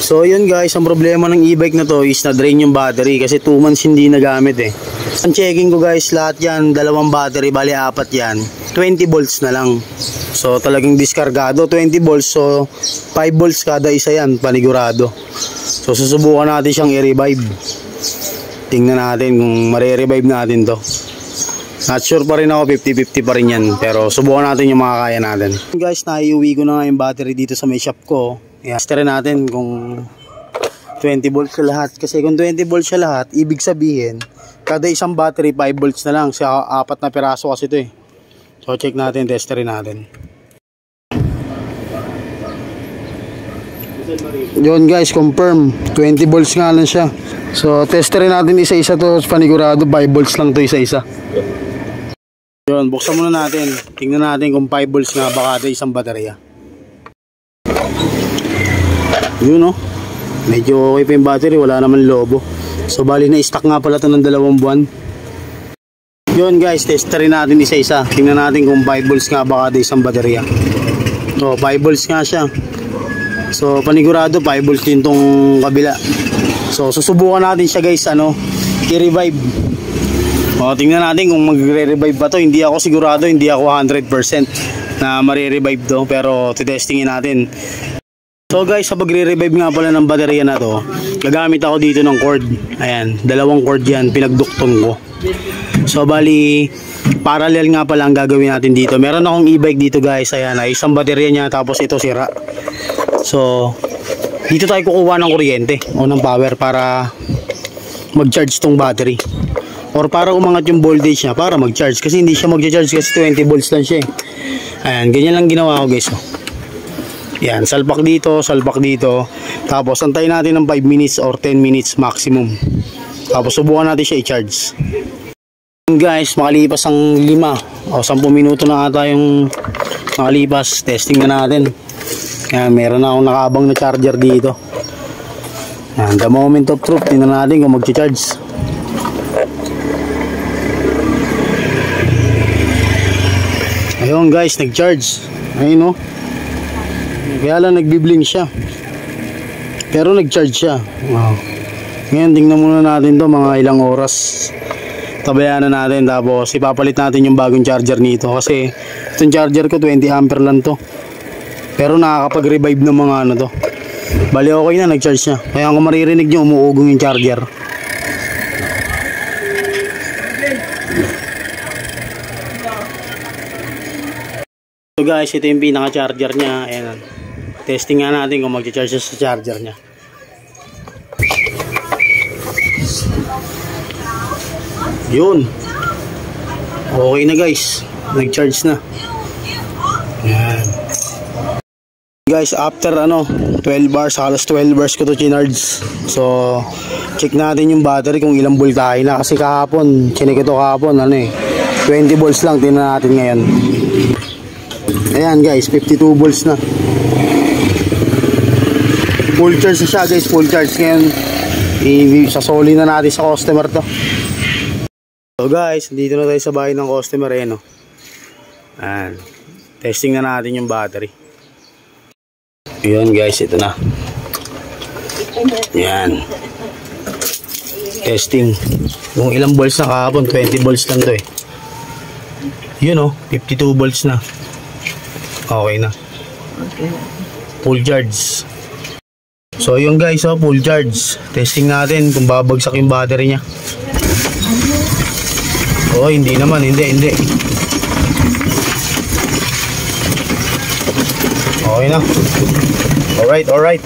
So yun guys, ang problema ng e-bike na to is na-drain yung battery kasi 2 months hindi nagamit eh. Ang checking ko guys, lahat yan, 2 battery, bali 4 yan, 20 volts na lang. So talagang diskargado, 20 volts, so 5 volts kada isa yan, panigurado. So susubukan natin siyang i-revive. Tingnan natin kung mare-revive natin to. Not sure pa rin ako, 50-50 pa rin yan, pero subukan natin yung makakaya natin. Guys, naiuwi ko na nga yung battery dito sa may shop ko. Test natin kung 20 volts siya lahat. Kasi kung 20 volts siya lahat, ibig sabihin, kada isang battery 5 volts na lang. Siya 4 na piraso kasi ito eh. So check natin, testerin natin. Yun guys, confirm 20 volts nga lang siya. So testerin natin isa-isa to, panigurado 5 volts lang to isa-isa. Yun, buksan muna natin. Tingnan natin kung 5 volts nga ba kada isang baterya. Yun o, medyo okay pa yung battery, wala naman lobo. So bali na stock nga pala ito ng 2 buwan. Yun guys, testerin natin isa-isa. Tingnan natin kung 5 volts nga ba kada isang baterya. So 5 volts nga siya. So panigurado 5 volts din tong kabila. So susubukan natin siya guys, i-revive. Tingnan natin kung magre-revive pa to. Hindi ako sigurado, hindi ako 100% na mare-revive to, pero titestingin natin. So guys, sa pagre-revive nga pala ng baterya na to, gagamit ako dito ng cord. Ayan, 2 cord yan, pinagduktong ko. So bali, parallel nga pala ang gagawin natin dito. Meron akong e-bike dito guys, ayan, isang baterya niya, tapos ito sira. So dito tayo kukuha ng kuryente o ng power para mag-charge tong battery, or para umangat yung voltage niya para mag-charge, kasi hindi siya mag-charge kasi 20 volts lang siya eh. Ayan, ganyan lang ginawa ko guys. Yan, salpak dito, tapos antayin natin ng 5 minutes or 10 minutes maximum, tapos subukan natin siya i-charge. Guys, makalipas ang 5 o 10 minuto na ata yung makalipas, testing na natin. Yan, meron na akong nakabang na charger dito. Yan, the moment of truth, tingnan natin kung mag-charge. Ayun guys, nag-charge. Ayun o. Kaya lang nagbi-blink siya, pero nag-charge siya. Wow. Ngayon tingnan muna natin to mga ilang oras. Tabayan na natin, tapos ipapalit natin yung bagong charger nito. Kasi itong charger ko 20 ampere lang to, pero nakakapag-revive ng mga to. Bali okay na, nag-charge siya. Kaya kung maririnig nyo, umuugong yung charger. So guys, ito yung pinaka-charger niya. Ayan. Testing nga natin kung mag-charge siya sa charger niya. Yun. Okay na guys. Nag-charge na. Ayan. Guys, after 12 hours, halos 12 hours ko to chinarge. So, check natin yung battery kung ilang voltahe na. Kasi kahapon, chinek ito kahapon, 20 volts lang. Tingnan natin ngayon. Ayan guys, 52 volts na. Full charge na siya guys, full charge. Ngayon, sasoli na natin sa customer to. So guys, dito na tayo sa bahay ng customer no. Ayan. Testing na natin yung battery. Ayan guys, ito na. Ayan. Testing. Kung ilang volts na kahapon, 20 volts lang to eh. Yun 52 volts na. Okay na. Full charge. So yun guys, full charge. Testing natin kung babagsak yung battery niya. Hindi naman, hindi. Okay na. Alright.